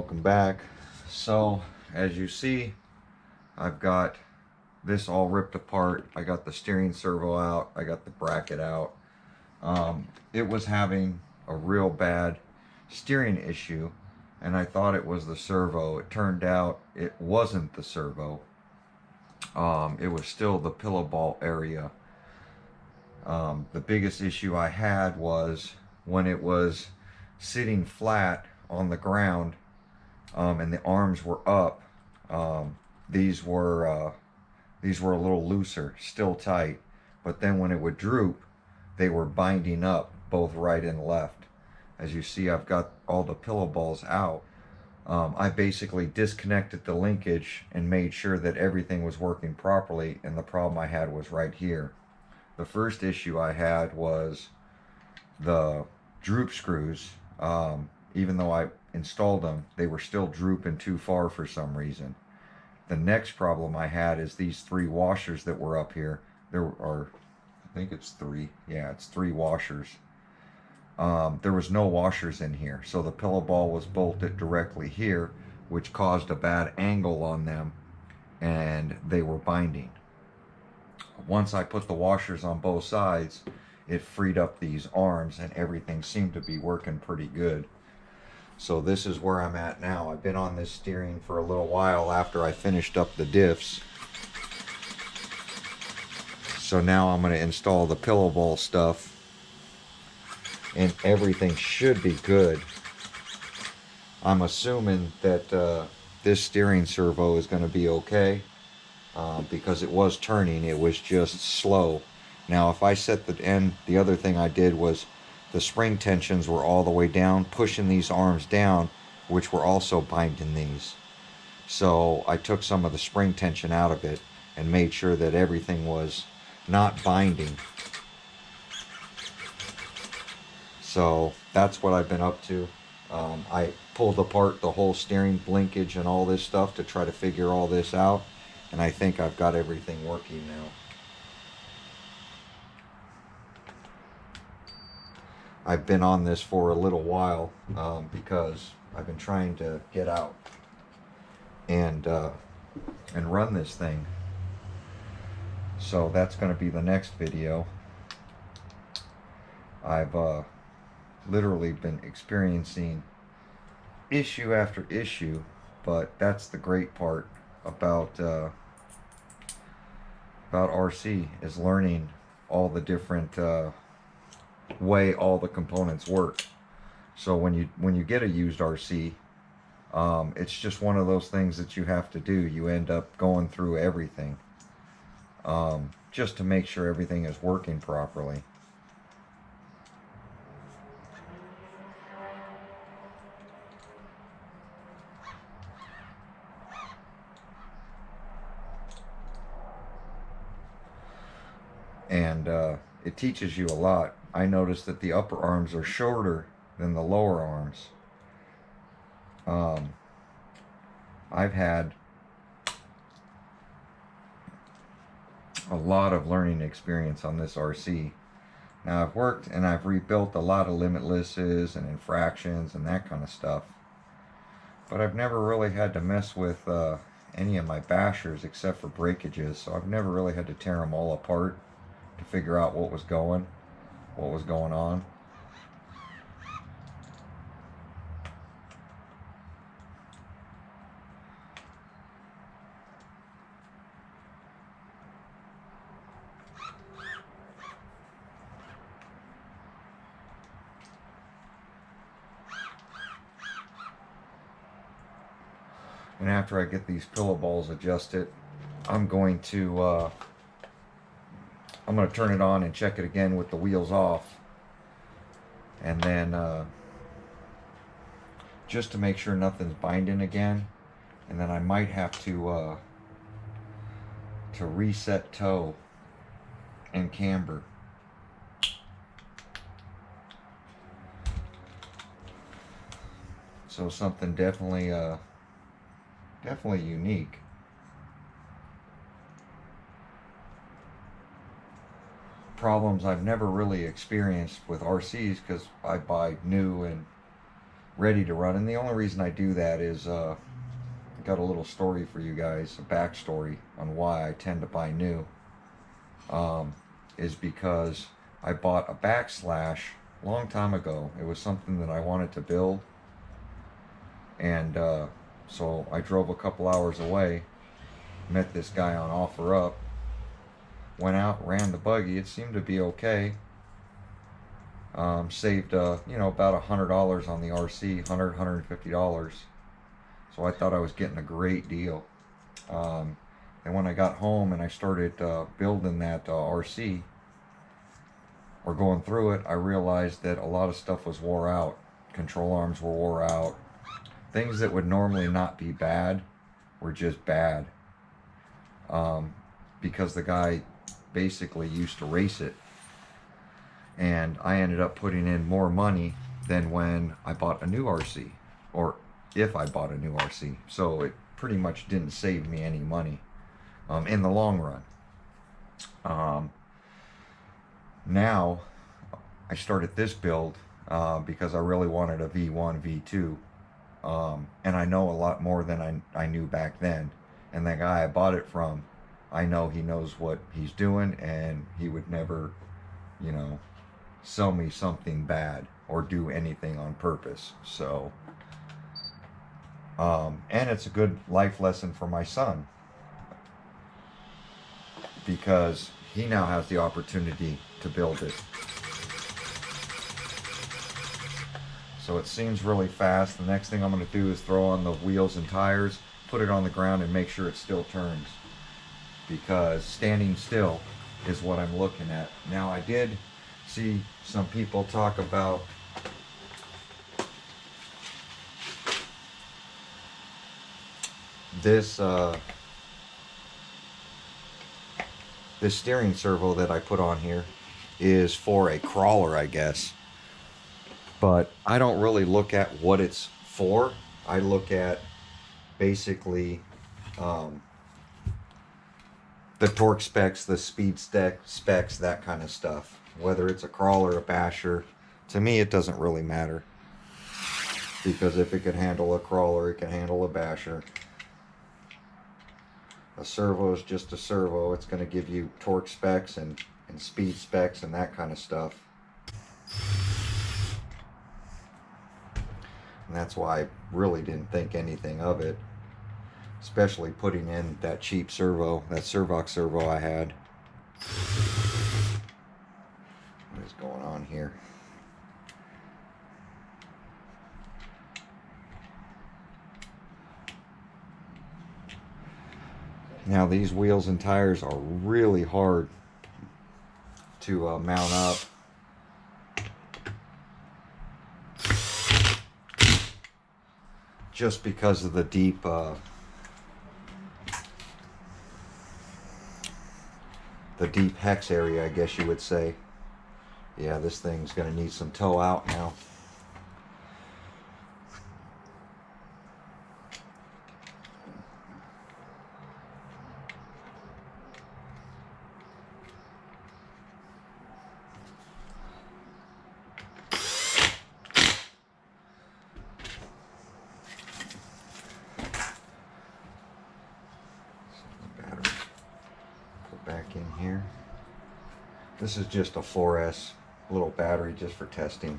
welcome back. So as you see, I've got this all ripped apart. I got the steering servo out, I got the bracket out. It was having a real bad steering issue, and I thought it was the servo. It turned out it wasn't the servo. It was still the pillow ball area. The biggest issue I had was when it was sitting flat on the ground, and the arms were up. These were a little looser, still tight, but then when it would droop, they were binding up both right and left. As you see, I've got all the pillow balls out. I basically disconnected the linkage and made sure that everything was working properly, and the problem I had was right here. The first issue I had was the droop screws. Even though I installed them, they were still drooping too far for some reason. The next problem I had is these three washers that were up here. There are, I think it's three. Yeah, it's three washers. There was no washers in here, so the pillow ball was bolted directly here, which caused a bad angle on them, and they were binding. Once I put the washers on both sides, it freed up these arms, and everything seemed to be working pretty good. So this is where I'm at now. I've been on this steering for a little while after I finished up the diffs. So now I'm going to install the pillow ball stuff, and everything should be good. I'm assuming that this steering servo is going to be okay, because it was turning, it was just slow. Now if I set the other thing I did was the spring tensions were all the way down, pushing these arms down, which were also binding these. So I took some of the spring tension out of it and made sure that everything was not binding. So that's what I've been up to. I pulled apart the whole steering linkage and all this stuff to try to figure all this out, and I think I've got everything working now. I've been on this for a little while, because I've been trying to get out and run this thing. So that's going to be the next video. I've literally been experiencing issue after issue, but that's the great part about RC, is learning all the different way all the components work. So when you get a used RC, it's just one of those things that you have to do. You end up going through everything, just to make sure everything is working properly. And it teaches you a lot. I noticed that the upper arms are shorter than the lower arms. I've had a lot of learning experience on this RC. Now I've worked and I've rebuilt a lot of limitlesses and infractions and that kind of stuff, but I've never really had to mess with any of my bashers except for breakages, so I've never really had to tear them all apart to figure out what was going on. And after I get these pillow balls adjusted, I'm going to turn it on and check it again with the wheels off, and then just to make sure nothing's binding again, and then I might have to reset toe and camber. So something definitely unique. Problems I've never really experienced with RCs, because I buy new and ready to run. And the only reason I do that is I got a little story for you guys, a backstory on why I tend to buy new. Is because I bought a backslash a long time ago. It was something that I wanted to build, and so I drove a couple hours away, met this guy on OfferUp, went out, ran the buggy. It seemed to be okay. Saved you know, about $100 on the RC, $150. So I thought I was getting a great deal. And when I got home and I started building that RC, or going through it, I realized that a lot of stuff was wore out. Control arms were wore out. Things that would normally not be bad were just bad. Because the guy basically used to race it. And I ended up putting in more money than when I bought a new RC. Or if I bought a new RC. So it pretty much didn't save me any money in the long run. Now I started this build because I really wanted a v1-2, and I know a lot more than I knew back then. And the guy I bought it from, I know he knows what he's doing, and he would never, you know, sell me something bad or do anything on purpose. So and it's a good life lesson for my son, because he now has the opportunity to build it. So it seems really fast. The next thing I'm going to do is throw on the wheels and tires, put it on the ground, and make sure it still turns, because standing still is what I'm looking at. Now, I did see some people talk about this this steering servo that I put on here is for a crawler, I guess. But I don't really look at what it's for. I look at basically the torque specs, the speed specs, that kind of stuff. Whether it's a crawler or a basher, to me it doesn't really matter. Because if it can handle a crawler, it can handle a basher. A servo is just a servo. It's going to give you torque specs and speed specs and that kind of stuff. And that's why I really didn't think anything of it. Especially putting in that cheap servo, that Servox servo I had. What is going on here? Now these wheels and tires are really hard to mount up. Just because of the deep hex area, I guess you would say. Yeah, this thing's gonna need some tow out now. Back in here. This is just a 4S little battery just for testing.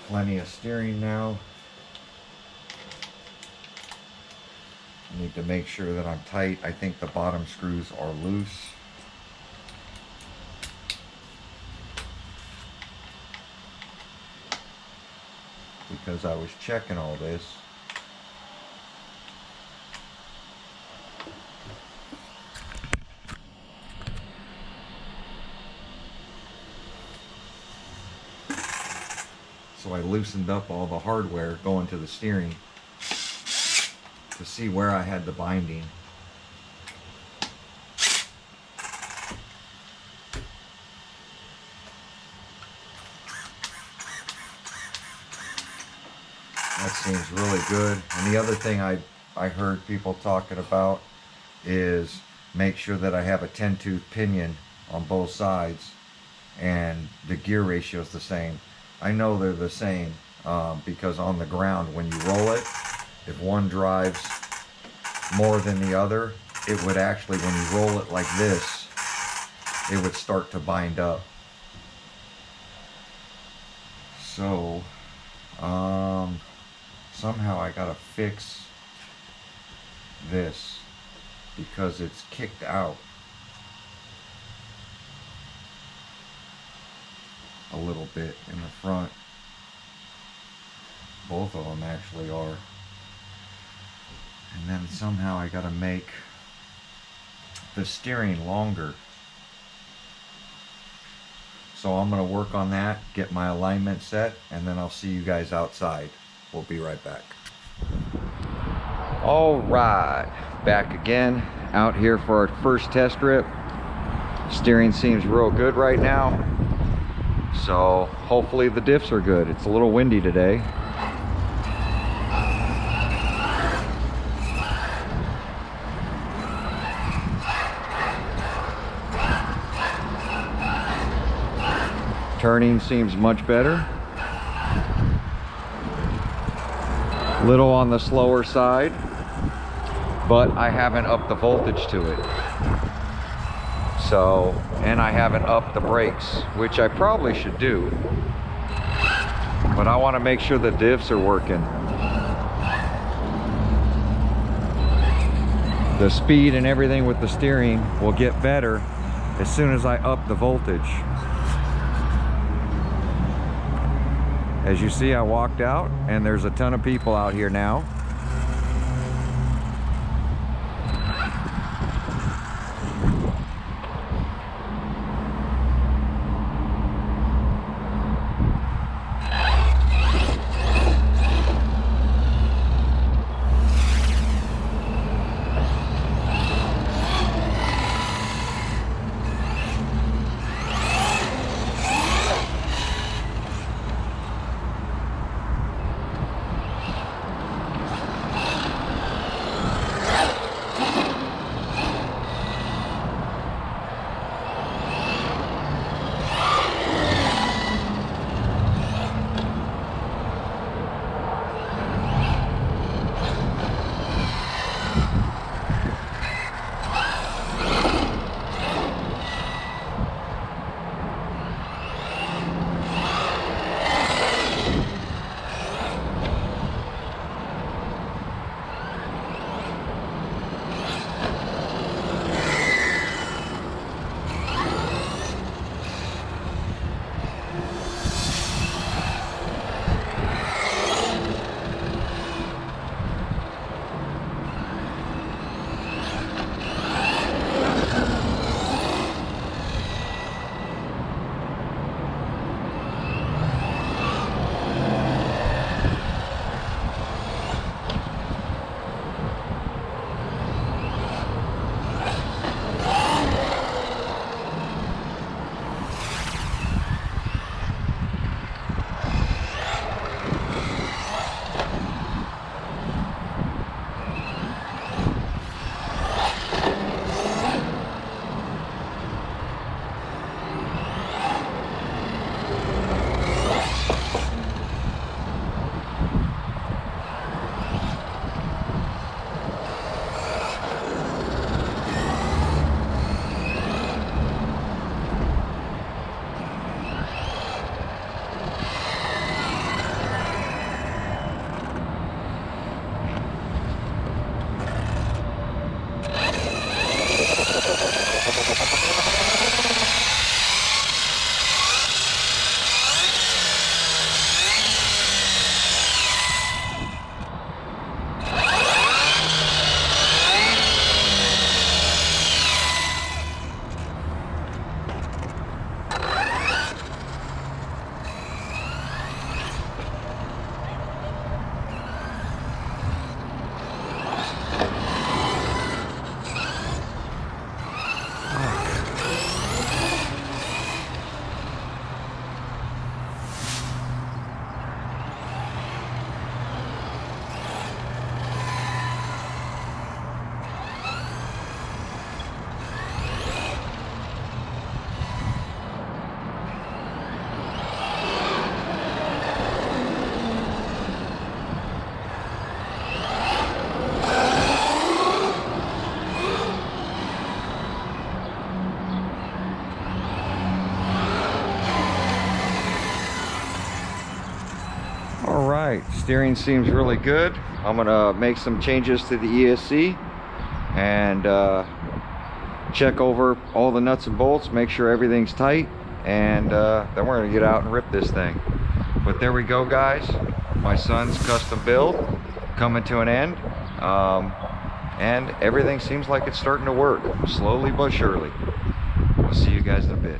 Plenty of steering now. I need to make sure that I'm tight. I think the bottom screws are loose. Because I was checking all this. So I loosened up all the hardware going to the steering to see where I had the binding. That seems really good. And the other thing I heard people talking about is make sure that I have a 10-tooth pinion on both sides and the gear ratio is the same. I know they're the same because on the ground when you roll it, if one drives more than the other, it would actually, when you roll it like this, it would start to bind up. So somehow I gotta fix this because it's kicked out a little bit in the front. Both of them actually are. And then somehow I gotta make the steering longer. So I'm gonna work on that, get my alignment set, and then I'll see you guys outside. We'll be right back. All right, back again, out here for our first test rip. Steering seems real good right now. So hopefully the diffs are good. It's a little windy today. Turning seems much better. Little on the slower side, but I haven't upped the voltage to it. So, and I haven't upped the brakes, which I probably should do. But I want to make sure the diffs are working. The speed and everything with the steering will get better as soon as I up the voltage. As you see, I walked out and there's a ton of people out here now. right, steering seems really good. I'm gonna make some changes to the ESC and check over all the nuts and bolts, make sure everything's tight, and then we're gonna get out and rip this thing. But there we go, guys. My son's custom build coming to an end, and everything seems like it's starting to work slowly but surely. We'll see you guys in a bit.